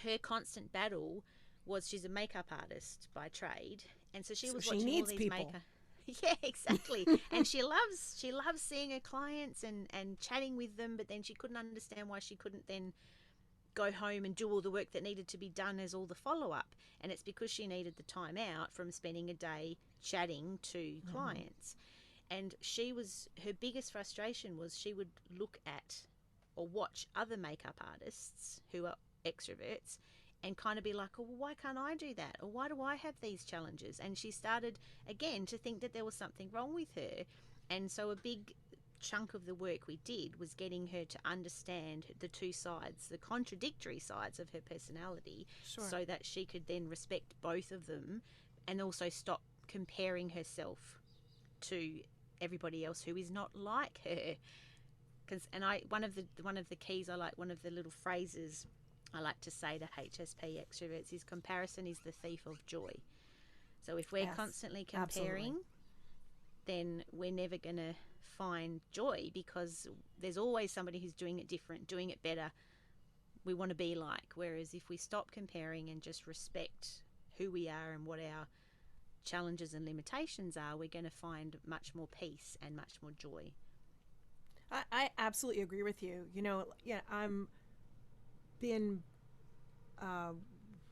Her constant battle was, she's a makeup artist by trade, and so she was watching all these makeup. Yeah, exactly. And she loves seeing her clients and chatting with them, but then she couldn't understand why she couldn't then go home and do all the work that needed to be done as all the follow-up. And it's because she needed the time out from spending a day chatting to clients. And her biggest frustration was she would look at or watch other makeup artists who are extroverts and kind of be like, oh, well, why can't I do that? Or why do I have these challenges? And she started, again, to think that there was something wrong with her. And so a big chunk of the work we did was getting her to understand the two sides, the contradictory sides of her personality, so that she could then respect both of them and also stop comparing herself to everybody else who is not like her. One of the keys I like, one of the little phrases I like to say to HSP extroverts is, comparison is the thief of joy. So if we're constantly comparing, then we're never going to find joy, because there's always somebody who's doing it different, doing it better, we want to be like. Whereas if we stop comparing and just respect who we are and what our challenges and limitations are, we're going to find much more peace and much more joy. I absolutely agree with you. I'm been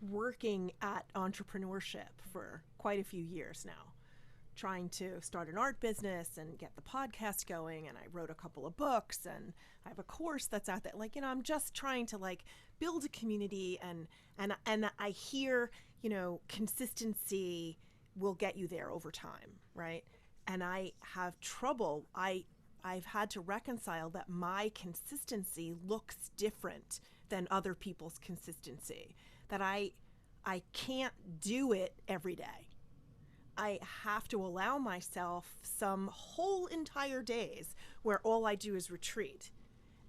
working at entrepreneurship for quite a few years now, trying to start an art business and get the podcast going. And I wrote a couple of books, and I have a course that's out there. I'm just trying to build a community, and I hear, consistency will get you there over time, right? And I have trouble. I've had to reconcile that my consistency looks different than other people's consistency, that I can't do it every day. I have to allow myself some whole entire days where all I do is retreat.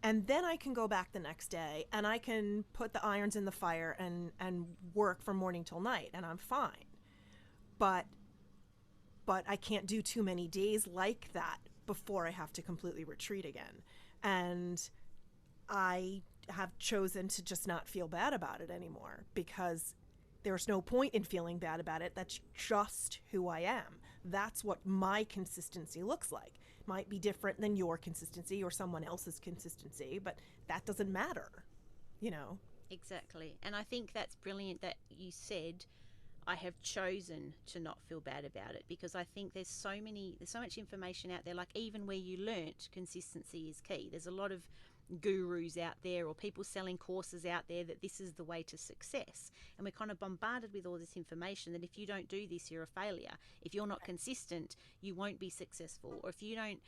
And then I can go back the next day and I can put the irons in the fire and work from morning till night, and I'm fine. But I can't do too many days like that before I have to completely retreat again. And I have chosen to just not feel bad about it anymore, because there's no point in feeling bad about it. That's just who I am. That's what my consistency looks like. It might be different than your consistency or someone else's consistency, but that doesn't matter, Exactly. And I think that's brilliant that you said, I have chosen to not feel bad about it, because I think there's so much information out there. Like, even where you learnt consistency is key, there's a lot of gurus out there or people selling courses out there that this is the way to success, and we're kind of bombarded with all this information that if you don't do this, you're a failure. If you're not consistent, you won't be successful. Or if you don't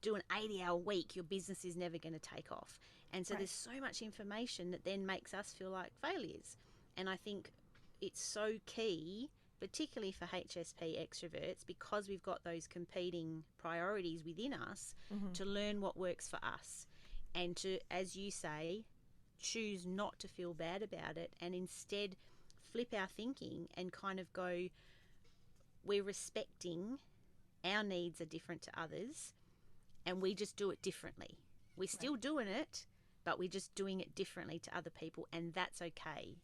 do an 80-hour week, your business is never going to take off. And so there's so much information that then makes us feel like failures. And I think it's so key, particularly for HSP extroverts, because we've got those competing priorities within us, to learn what works for us, and to, as you say, choose not to feel bad about it, and instead flip our thinking and kind of go, we're respecting our needs are different to others, and we just do it differently. We're still doing it, but we're just doing it differently to other people, and that's okay.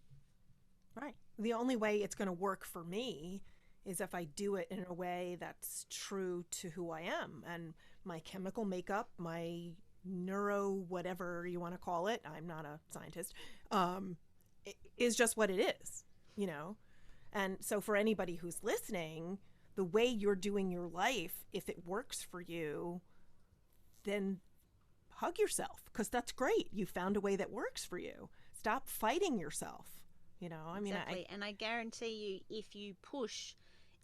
Right. The only way it's going to work for me is if I do it in a way that's true to who I am and my chemical makeup, my neuro, whatever you want to call it. I'm not a scientist. It is just what it is, And so for anybody who's listening, the way you're doing your life, if it works for you, then hug yourself, because that's great. You found a way that works for you. Stop fighting yourself. Exactly. And I guarantee you, if you push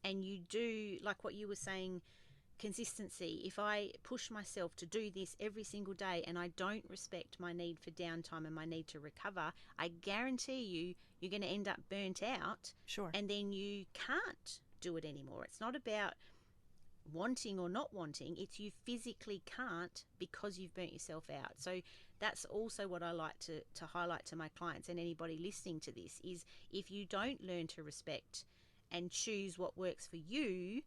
and you do, like what you were saying, consistency, if I push myself to do this every single day and I don't respect my need for downtime and my need to recover, I guarantee you, you're going to end up burnt out. Sure. And then you can't do it anymore. It's not about wanting or not wanting, it's you physically can't, because you've burnt yourself out. So that's also what I like to highlight to my clients and anybody listening to this, is if you don't learn to respect and choose what works for you,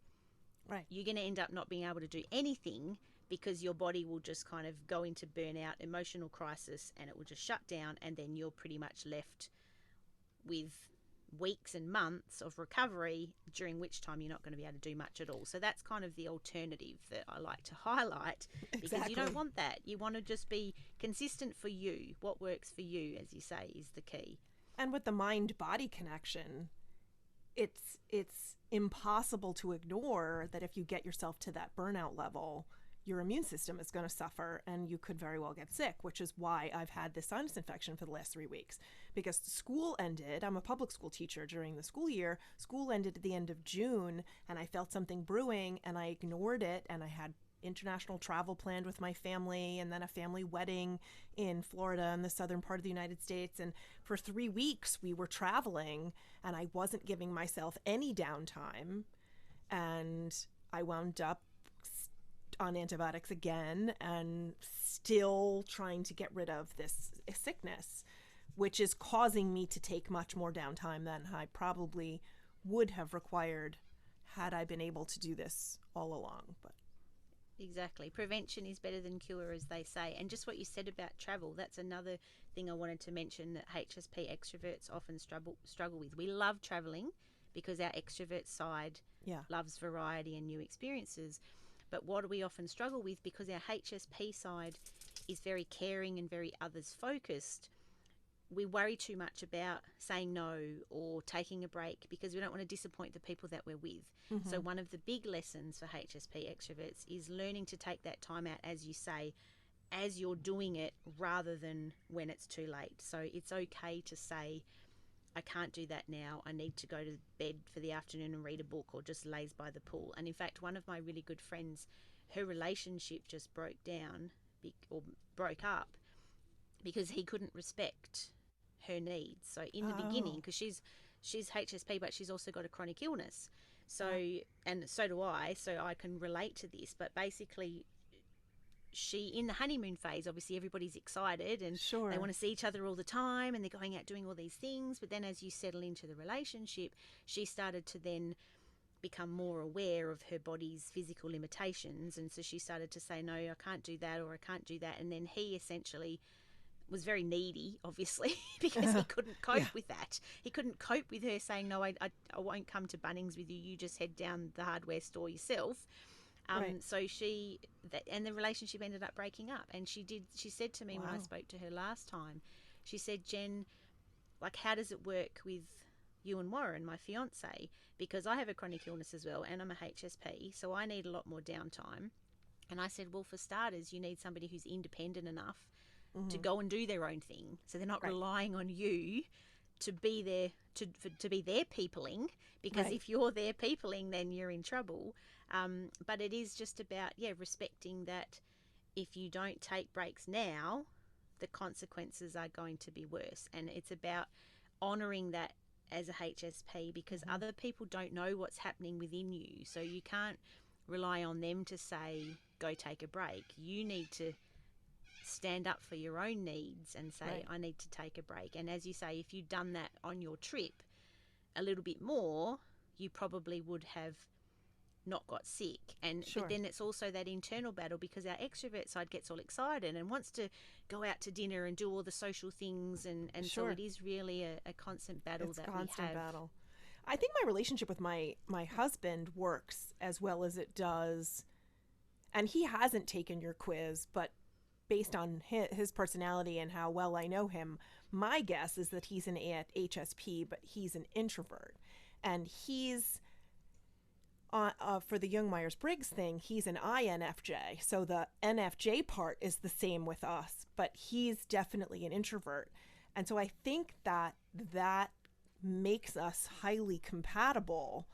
you're going to end up not being able to do anything, because your body will just kind of go into burnout, emotional crisis, and it will just shut down, and then you're pretty much left with weeks and months of recovery, during which time you're not going to be able to do much at all. So that's kind of the alternative that I like to highlight, because you don't want that. You want to just be consistent for you. What works for you, as you say, is the key. And with the mind-body connection, it's impossible to ignore that if you get yourself to that burnout level, your immune system is going to suffer and you could very well get sick, which is why I've had this sinus infection for the last 3 weeks. Because school ended, I'm a public school teacher during the school year, school ended at the end of June, and I felt something brewing and I ignored it, and I had international travel planned with my family, and then a family wedding in Florida in the southern part of the United States. And for 3 weeks we were traveling and I wasn't giving myself any downtime, and I wound up on antibiotics again and still trying to get rid of this sickness, which is causing me to take much more downtime than I probably would have required had I been able to do this all along. But exactly. Prevention is better than cure, as they say. And just what you said about travel, that's another thing I wanted to mention that HSP extroverts often struggle with. We love traveling because our extrovert side loves variety and new experiences. But what do we often struggle with? Because our HSP side is very caring and very others focused, we worry too much about saying no or taking a break because we don't want to disappoint the people that we're with. Mm-hmm. So one of the big lessons for HSP extroverts is learning to take that time out, as you say, as you're doing it rather than when it's too late. So it's okay to say, I can't do that now. I need to go to bed for the afternoon and read a book, or just lays by the pool. And in fact, one of my really good friends, her relationship just broke broke up because he couldn't respect her needs. So in the beginning, because she's HSP, but she's also got a chronic illness. So, and so do I, so I can relate to this. But basically, she, in the honeymoon phase, obviously everybody's excited and they want to see each other all the time and they're going out doing all these things. But then as you settle into the relationship, she started to then become more aware of her body's physical limitations. And so she started to say, no, I can't do that, or I can't do that. And then he essentially was very needy, obviously, because he couldn't cope with that. He couldn't cope with her saying, no, I won't come to Bunnings with you. You just head down the hardware store yourself. So and the relationship ended up breaking up. And she said to me when I spoke to her last time, she said, Jen, like, how does it work with you and Warren, my fiance? Because I have a chronic illness as well, and I'm a HSP, so I need a lot more downtime. And I said, well, for starters, you need somebody who's independent enough to go and do their own thing, so they're not relying on you to be there to be their peopling, because if you're their peopling, then you're in trouble. But it is just about respecting that if you don't take breaks now, the consequences are going to be worse. And it's about honouring that as a HSP, because other people don't know what's happening within you, so you can't rely on them to say go take a break. You need to stand up for your own needs and say, I need to take a break. And as you say, if you'd done that on your trip a little bit more, you probably would have not got sick. And but then it's also that internal battle, because our extrovert side gets all excited and wants to go out to dinner and do all the social things, and so it is really a constant battle. It's that constant we have. Battle. I think my relationship with my husband works as well as it does, and he hasn't taken your quiz, but based on his personality and how well I know him, my guess is that he's an HSP, but he's an introvert. And he's, for the Young Myers-Briggs thing, he's an INFJ. So the NFJ part is the same with us, but he's definitely an introvert. And so I think that makes us highly compatible,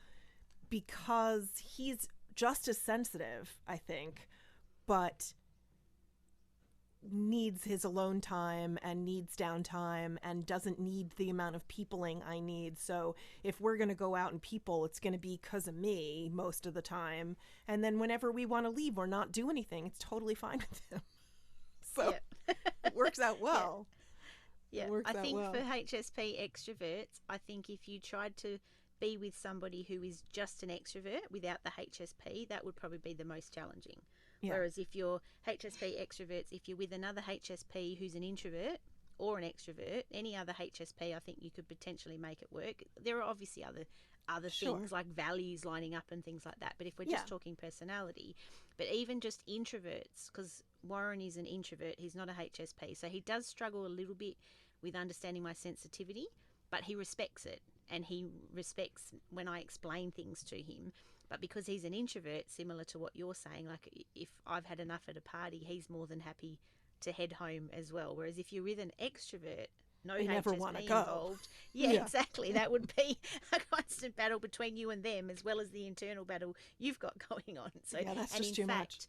because he's just as sensitive, I think, but needs his alone time and needs downtime and doesn't need the amount of peopling I need. So if we're going to go out and people, it's going to be because of me most of the time. And then whenever we want to leave or not do anything, it's totally fine with him. So it works out well. I think for HSP extroverts, I think if you tried to be with somebody who is just an extrovert without the HSP, that would probably be the most challenging. Whereas if you're HSP extroverts, if you're with another HSP who's an introvert, or an extrovert, any other HSP, I think you could potentially make it work. There are obviously other Sure. things like values lining up and things like that. But if we're just talking personality, but even just introverts, because Warren is an introvert, he's not a HSP. So he does struggle a little bit with understanding my sensitivity, but he respects it. And he respects when I explain things to him. But because he's an introvert, similar to what you're saying, like if I've had enough at a party, he's more than happy to head home as well. Whereas if you're with an extrovert, no HSP involved. Yeah, exactly. That would be a constant battle between you and them, as well as the internal battle you've got going on. So, that's and just in too fact,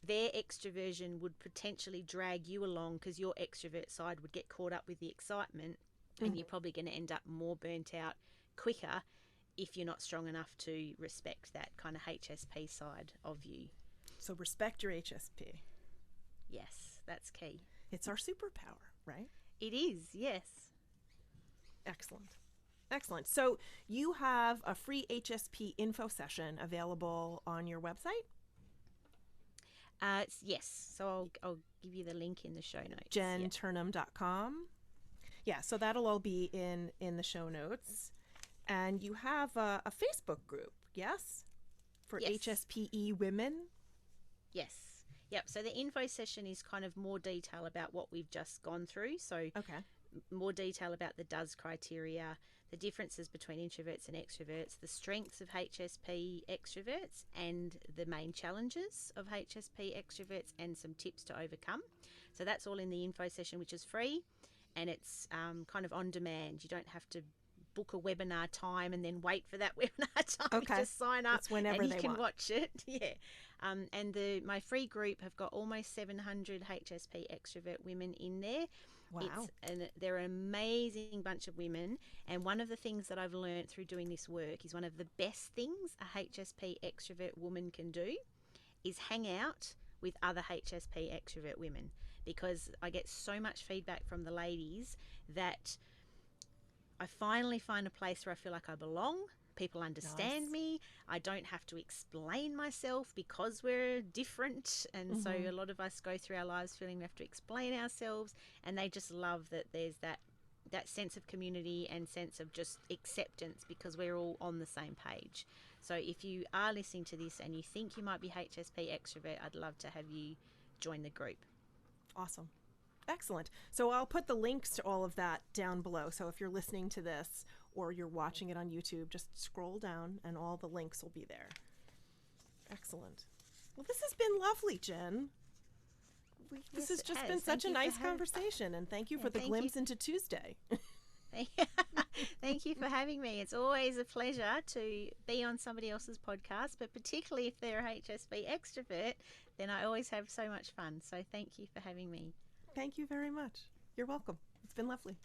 their extroversion would potentially drag you along because your extrovert side would get caught up with the excitement, and you're probably going to end up more burnt out quicker if you're not strong enough to respect that kind of HSP side of you. So respect your HSP. Yes, that's key. It's our superpower, right? It is, yes. Excellent. So you have a free HSP info session available on your website? Yes. So I'll give you the link in the show notes. JennTurnham.com. Yeah, so that'll all be in the show notes. And you have a Facebook group, yes? For HSP-E Women? Yes. Yep. So the info session is kind of more detail about what we've just gone through. So more detail about the DOES criteria, the differences between introverts and extroverts, the strengths of HSP extroverts, and the main challenges of HSP extroverts, and some tips to overcome. So that's all in the info session, which is free, and it's kind of on demand. You don't have to book a webinar time and then wait for that webinar time. Okay. Just sign up whenever and you they can want. watch it. Yeah. And my free group have got almost 700 HSP extrovert women in there. Wow. And they're an amazing bunch of women. And one of the things that I've learned through doing this work is one of the best things a HSP extrovert woman can do is hang out with other HSP extrovert women, because I get so much feedback from the ladies that I finally find a place where I feel like I belong. People understand me. I don't have to explain myself because we're different. And so a lot of us go through our lives feeling we have to explain ourselves, and they just love that there's that sense of community and sense of just acceptance because we're all on the same page. So if you are listening to this and you think you might be HSP extrovert, I'd love to have you join the group. Awesome. Excellent. So I'll put the links to all of that down below. So if you're listening to this or you're watching it on YouTube, just scroll down and all the links will be there. Excellent. Well, this has been lovely, Jen. This has just been such a nice conversation, and thank you for the glimpse into Tuesday. Thank you for having me. It's always a pleasure to be on somebody else's podcast, but particularly if they're a HSP extrovert, then I always have so much fun. So thank you for having me. Thank you very much. You're welcome. It's been lovely.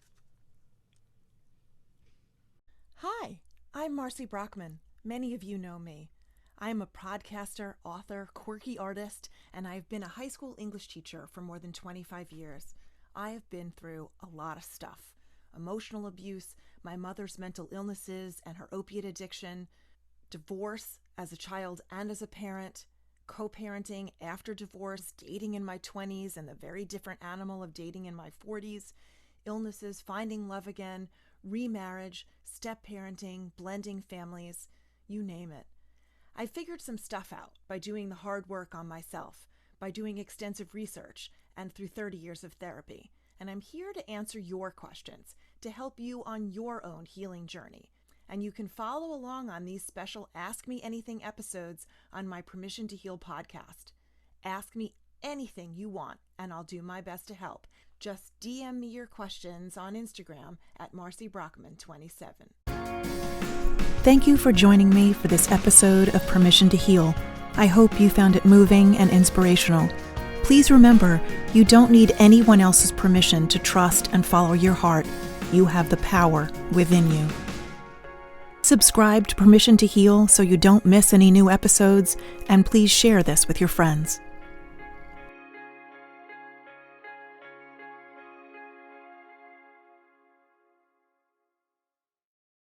Hi, I'm Marcy Brockman. Many of you know me. I am a podcaster, author, quirky artist, and I've been a high school English teacher for more than 25 years. I have been through a lot of stuff. Emotional abuse, my mother's mental illnesses and her opiate addiction, divorce as a child and as a parent, co-parenting after divorce, dating in my 20s and the very different animal of dating in my 40s, illnesses, finding love again, remarriage, step-parenting, blending families, you name it. I figured some stuff out by doing the hard work on myself, by doing extensive research, and through 30 years of therapy. And I'm here to answer your questions, to help you on your own healing journey. And you can follow along on these special Ask Me Anything episodes on my Permission to Heal podcast. Ask me anything you want, and I'll do my best to help. Just DM me your questions on Instagram at MarcyBrockman27. Thank you for joining me for this episode of Permission to Heal. I hope you found it moving and inspirational. Please remember, you don't need anyone else's permission to trust and follow your heart. You have the power within you. Subscribe to Permission to Heal so you don't miss any new episodes, and please share this with your friends.